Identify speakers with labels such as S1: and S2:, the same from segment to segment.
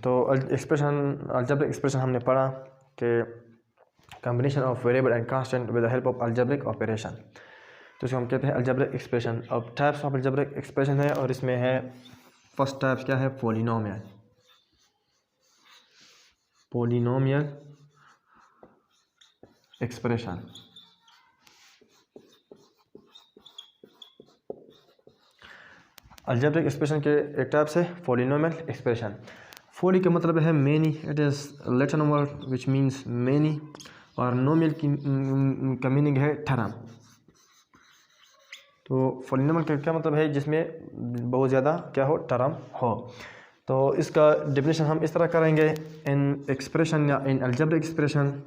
S1: तो expression algebraic expression हमने पढ़ा कि combination of variable and constant with the help of algebraic operation, तो इसको हम कहते हैं अलजेब्रिक एक्सप्रेशन। अब टाइप्स ऑफ अलजेब्रिक एक्सप्रेशन है और इसमें है फर्स्ट टाइप क्या है, polynomial. Polynomial expression. Algebraic expression के एक टाइप से पॉलिनोमियल एक्सप्रेशन। फोली का मतलब है many, it is Latin word which means many, और नोमियल का मीनिंग है टर्म। तो पॉलिनोमियल का क्या मतलब है, जिसमें बहुत ज़्यादा क्या हो, टर्म हो। तो इसका डेफिनेशन हम इस तरह करेंगे, इन एक्सप्रेशन या in algebraic expression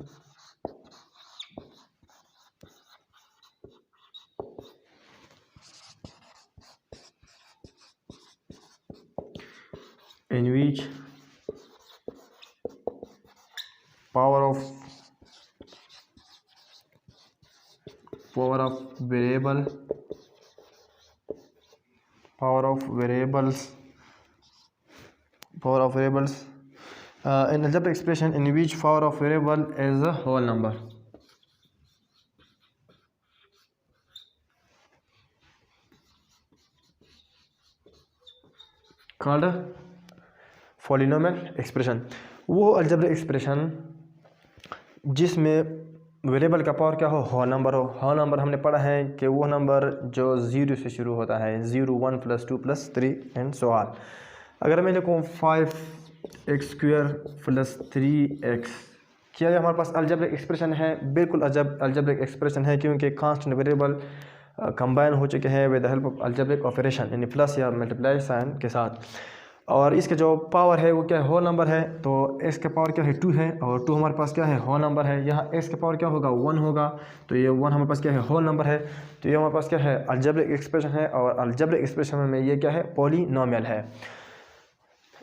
S1: in which power of variables in algebraic expression in which power of variable is a whole number. Called a polynomial expression। वो अलजेब्रिक एक्सप्रेशन जिसमें वेरिएबल का पावर क्या हो, होल नंबर हो। Whole number हमने पढ़ा है कि वो नंबर जो 0 से शुरू होता है, 0, 1 + 2 + 3 एंड सो ऑन। अगर मैं लिखूँ 5x² + 3x, क्या ये हमारे पास अलजेब्रिक एक्सप्रेशन है? बिल्कुल अलजेब्रिक एक्सप्रेशन है, क्योंकि कांस्टेंट वेरिएबल कंबाइन हो चुके हैं with the help of algebraic operation, यानी प्लस या मल्टीप्लाई साइन के साथ। और इसके जो पावर है वो क्या है, होल नंबर है। तो x का पावर क्या है, 2 है, और 2 हमारे पास क्या है, होल नंबर है। यहाँ x का पावर क्या होगा, 1 होगा, तो ये 1 हमारे पास क्या है, होल नंबर है। तो ये हमारे पास क्या है, अलजेब्रिक एक्सप्रेशन है, और अलजेब्रिक एक्सप्रेशन में ये क्या है, पॉलिनोमियल है।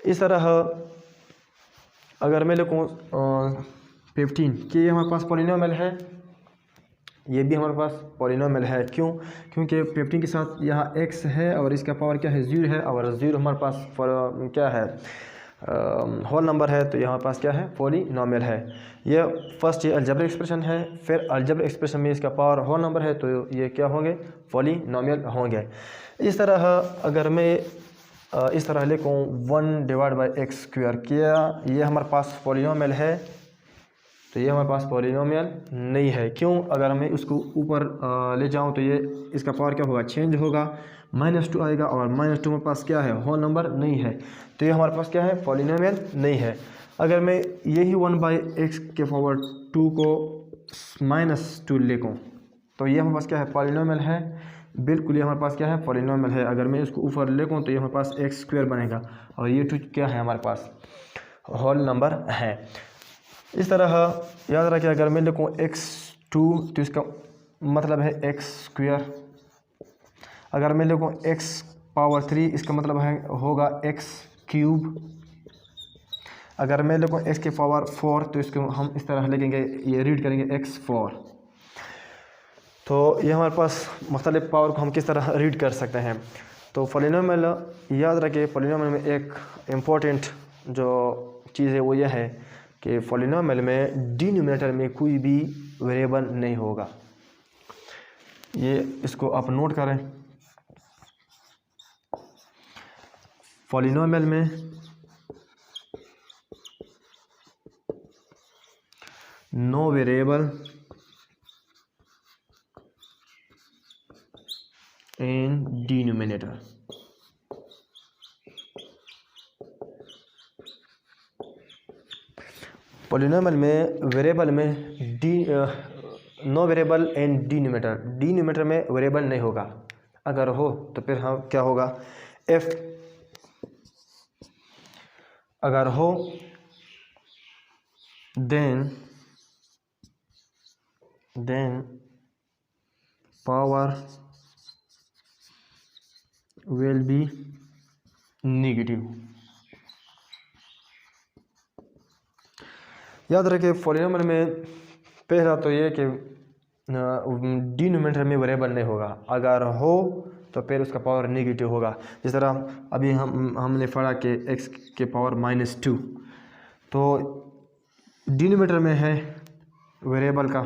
S1: इस तरह अगर मैं लिखूँ 15, कि ये हमारे पास पॉलिनोमियल है, ये भी हमारे पास पॉलिनोमियल है। क्यों? क्योंकि 15 के साथ यहाँ x है और इसका पावर क्या है, 0 है, और 0 हमारे पास क्या है, होल नंबर है, तो यहाँ पास क्या है, पॉलिनोमियल है। ये फर्स्ट ये अलजेब्रिक एक्सप्रेशन है, फिर अलजेब्रिक एक्सप्रेशन में इसका पावर होल नंबर है, तो ये क्या होंगे, पॉलिनोमियल होंगे। इस तरह अगर मैं इस तरह लिखूँ 1/x², क्या ये हमारे पास पॉलिनोमियल है? तो ये हमारे पास पॉलिनोमियल नहीं है। क्यों? अगर मैं उसको ऊपर ले जाऊं तो ये इसका पावर क्या होगा, चेंज होगा, -2 आएगा, और -2 हमारे पास क्या है, होल नंबर नहीं है, तो ये हमारे पास क्या है, पॉलिनोमियल नहीं है। अगर मैं यही 1/x² को -2 लिखूं तो ये हमारे पास क्या है, पॉलिनोमियल है। बिल्कुल ये हमारे पास क्या है, पॉलिनोमियल है। अगर मैं इसको ऊपर लिखूं तो ये हमारे पास x² बनेगा, और ये 2 क्या है, हमारे पास होल नंबर है। इस तरह याद रखिए, अगर मैं लिखूँ x2 तो इसका मतलब है x²। अगर मैं लिखूँ x⁻3 इसका मतलब है होगा x³। अगर मैं लिखूँ x के पावर 4 तो इसको हम इस तरह लिखेंगे, ये रीड करेंगे x4। तो ये हमारे पास मुख्तलिफ पावर को हम किस तरह रीड कर सकते हैं। तो पॉलिनोमियल याद रखिए, पॉलिनोमियल में एक इम्पोर्टेंट जो चीज़ है वो ये है कि पॉलिनोमियल में डिनोमिनेटर में कोई भी वेरिएबल नहीं होगा। ये इसको आप नोट करें। पॉलिनोमियल में no variable in denominator. Polynomial में वेरिएबल में no variable in denominator, denominator में वेरिएबल नहीं होगा। अगर हो तो फिर हम क्या होगा, एफ अगर हो then power will be negative. याद रखिए, पॉलिनोमियल में पहला तो ये कि डिनोमिनेटर में वेरिएबल नहीं होगा। अगर हो तो फिर उसका पावर नेगेटिव होगा। जिस तरह अभी हमने पढ़ा कि x के पावर -2, तो डिनोमिनेटर में है वेरिएबल का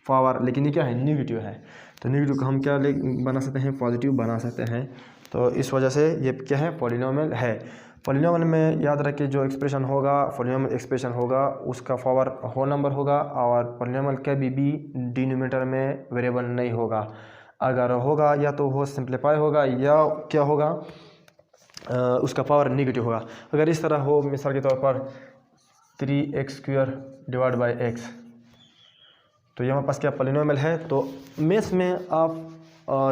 S1: पावर, लेकिन ये क्या है, नेगेटिव है। तो नेगेटिव को हम क्या बना सकते हैं, पॉजिटिव बना सकते हैं। तो इस वजह से ये क्या है, पॉलिनोमियल है। पॉलिनोमियल में याद रखिए जो एक्सप्रेशन होगा, पॉलिनोमियल एक्सप्रेशन होगा, उसका पावर होल नंबर होगा, और पॉलिनोमियल कभी भी डिनोमिनेटर में वेरिएबल नहीं होगा। अगर होगा या तो वो सिंप्लीफाई होगा या क्या होगा, उसका पावर नेगेटिव होगा। अगर इस तरह हो, मिसाल के तौर पर 3x² डिवाइड बाई x, तो यहाँ पास क्या पॉलिनोमियल है। तो मैथ्स में आप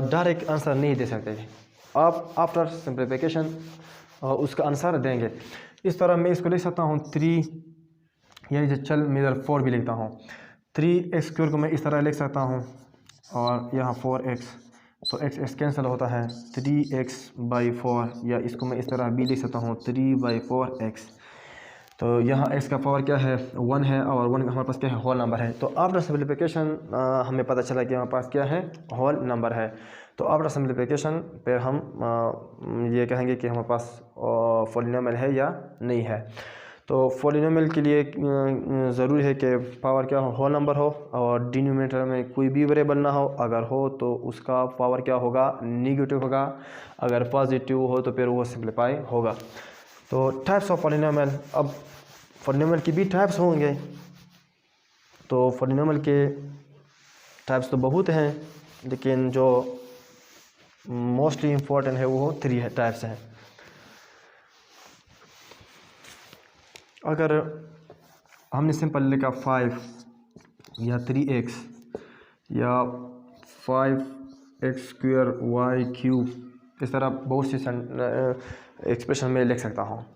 S1: डायरेक्ट आंसर नहीं दे सकते, आप आफ्टर सिंप्लीफिकेशन उसका आंसर देंगे। इस तरह मैं इसको लिख सकता हूँ 3, यानी चल मैं इधर 4 भी लिखता हूँ। 3x² को मैं इस तरह लिख सकता हूँ, और यहाँ 4x, तो x कैंसिल होता है, 3x/4, या इसको मैं इस तरह भी लिख सकता हूँ 3/4x। तो यहाँ x का पावर क्या है, 1 है, और 1 हमारे पास क्या है, होल नंबर है। तो आफ्टर सिंप्लीफिकेशन हमें पता चला कि हमारे पास क्या है, होल नंबर है। तो आफ्टर सिंप्लीफिकेशन पे हम ये कहेंगे कि हमारे पास पॉलिनोमियल है या नहीं है। तो पॉलिनोमियल के लिए ज़रूरी है कि पावर क्या हो, होल नंबर हो, और डिनोमिनेटर में कोई भी वेरिएबल ना हो। अगर हो तो उसका पावर क्या होगा, नेगेटिव होगा। अगर पॉजिटिव हो तो फिर वो सिंप्लीफाई होगा। तो टाइप्स ऑफ पॉलिनोमियल, अब पॉलिनोमियल की भी टाइप्स होंगे। तो पॉलिनोमियल के टाइप्स तो बहुत हैं, लेकिन जो मोस्टली इम्पोर्टेंट है वो 3 टाइप्स हैं। अगर हमने सिंपल लिखा 5 या 3x या 5x² y³, इस तरह बहुत सी एक्सप्रेशन में लिख सकता हूँ।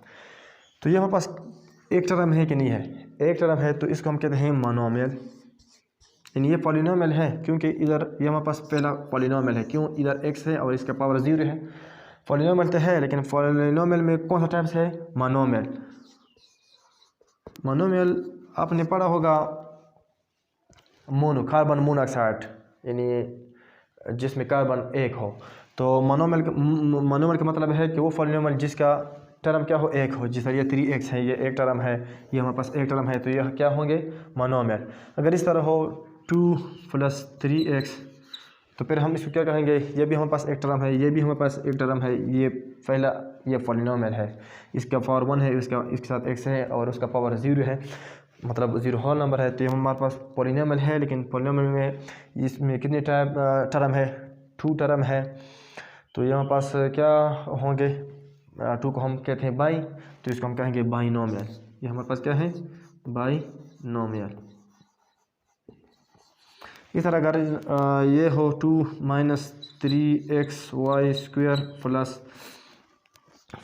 S1: तो ये हमारे पास एक टर्म है कि नहीं है, एक टर्म है, तो इसको हम कहते हैं मोनोमियल। यानी ये पॉलिनोमियल है, क्योंकि इधर ये हमारे पास पहला पॉलिनोमियल है। क्यों, इधर x है और इसका पावर 0 है। पॉलिनोमियल तो है, लेकिन पॉलिनोमियल में कौन सा टाइप्स है, मोनोमियल। मोनोमियल आपने पढ़ा होगा, कार्बन मोनोऑक्साइड, यानी जिसमें कार्बन एक हो। तो मोनोमियल का मतलब है कि वो पॉलिनोमियल जिसका टर्म क्या हो, एक हो। जिस तरह ये 3x है, ये एक टर्म है, ये हमारे पास एक टर्म है, तो यह क्या होंगे, मोनोमियल। अगर इस तरह हो 2 + 3x, तो फिर हम इसको क्या कहेंगे, ये भी हमारे पास एक टर्म है, ये भी हमारे पास एक टर्म है। ये पहला ये पॉलिनोमियल है, इसका पावर 1 है, इसके साथ x है, और उसका पावर 0 है, मतलब 0 होल नंबर है। तो ये हमारे पास पॉलिनोमियल है, लेकिन पॉलिनोमियल में इसमें कितने टर्म है, 2 टर्म है। तो यहाँ पास क्या होंगे, 2 को हम कहते हैं बाई, तो इसको हम कहेंगे बाइनोमियल। ये हमारे पास क्या है, बाइनोमियल। इस तरह अगर ये हो 2 - 3xy² +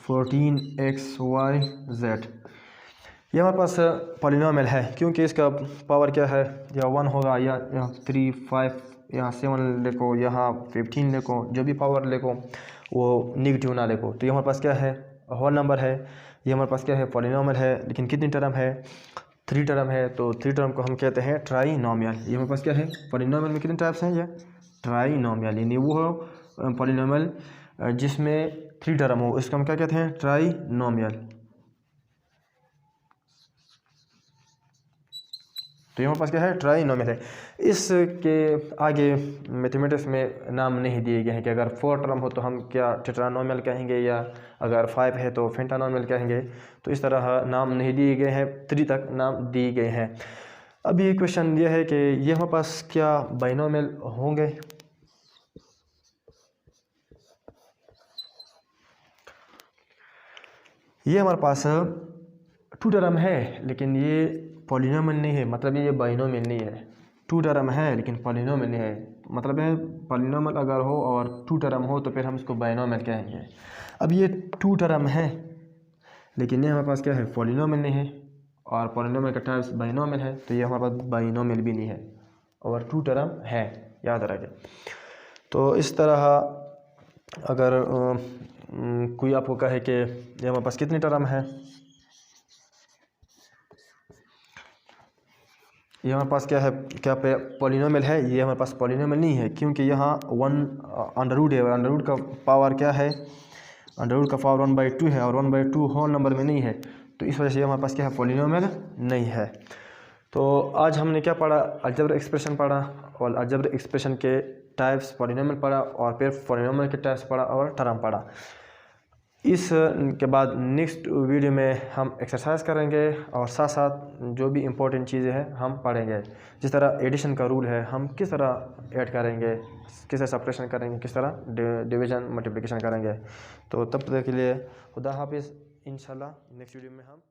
S1: 14xyz, ये हमारे पास पॉलिनोमियल है, क्योंकि इसका पावर क्या है, या 1 होगा, या 3, 5, यहाँ 7 लिखो, यहाँ 15 लिखो, जो भी पावर लिखो वो नेगेटिव ना लिखो। तो ये हमारे पास क्या है, होल नंबर है। ये हमारे पास क्या है, पॉलिनोमियल है, लेकिन कितनी टर्म है, 3 टर्म है। तो 3 टर्म को हम कहते हैं ट्राइनोमियल। ये हमारे पास क्या है, पॉलिनोमियल में कितने टाइप्स हैं, ये ट्राइनोमियल, यानी वो हो पॉलिनोमियल जिसमें 3 टर्म हो, इसको हम क्या कहते हैं, ट्राइनोमियल। तो यहाँ पास क्या है, ट्राइनोमियल है। इसके आगे मैथमेटिक्स में नाम नहीं दिए गए हैं कि अगर 4 टर्म हो तो हम क्या टेट्रानोमियल कहेंगे, या अगर 5 है तो पेंटानोमियल कहेंगे। तो इस तरह नाम नहीं दिए गए हैं, 3 तक नाम दिए गए हैं। अभी क्वेश्चन ये है कि ये हमारे पास क्या बाइनोमियल होंगे। ये हमारे पास 2 टर्म है, लेकिन ये पॉलिनोमियल नहीं है, मतलब ये बाइनोमियल नहीं है। 2 टर्म है लेकिन पॉलिनोमियल नहीं है, मतलब है पॉलिनोमियल अगर हो और 2 टर्म हो तो फिर हम इसको बाइनोमियल कहेंगे। अब ये 2 टर्म है, लेकिन ये हमारे पास क्या है, पॉलिनोमियल नहीं है, और पॉलिनोमियल का टाइप्स बाइनोमियल है, तो ये हमारे पास बाइनोमियल भी नहीं है, और 2 टर्म है, याद रखें। तो इस तरह अगर कोई आपको कहे कि ये हमारे पास कितने टर्म है, ये हमारे पास क्या है, क्या पे पॉलिनोमियल है, ये हमारे पास पॉलिनोमियल नहीं है, क्योंकि यहाँ 1 अंडर रूट है, अंडर रूट का पावर क्या है, अंडर रूट का पावर 1/2 है, और 1/2 होल नंबर में नहीं है, तो इस वजह से हमारे पास क्या है, पॉलिनोमियल नहीं है। तो आज हमने क्या पढ़ा, अलजेब्रा एक्सप्रेशन पढ़ा, और अलजेब्रा एक्सप्रेशन के टाइप्स, पॉलिनोमियल पढ़ा, और फिर पॉलिनोमियल के टाइप्स पढ़ा, और टर्म पढ़ा। इस के बाद नेक्स्ट वीडियो में हम एक्सरसाइज करेंगे, और साथ साथ जो भी इम्पोर्टेंट चीज़ें हैं हम पढ़ेंगे। जिस तरह एडिशन का रूल है, हम किस तरह ऐड करेंगे, किस तरह सब्ट्रैक्शन करेंगे, किस तरह डिवीजन मल्टीप्लिकेशन करेंगे। तो तब तक के लिए खुदा हाफिज़। इंशाल्लाह नेक्स्ट वीडियो में हम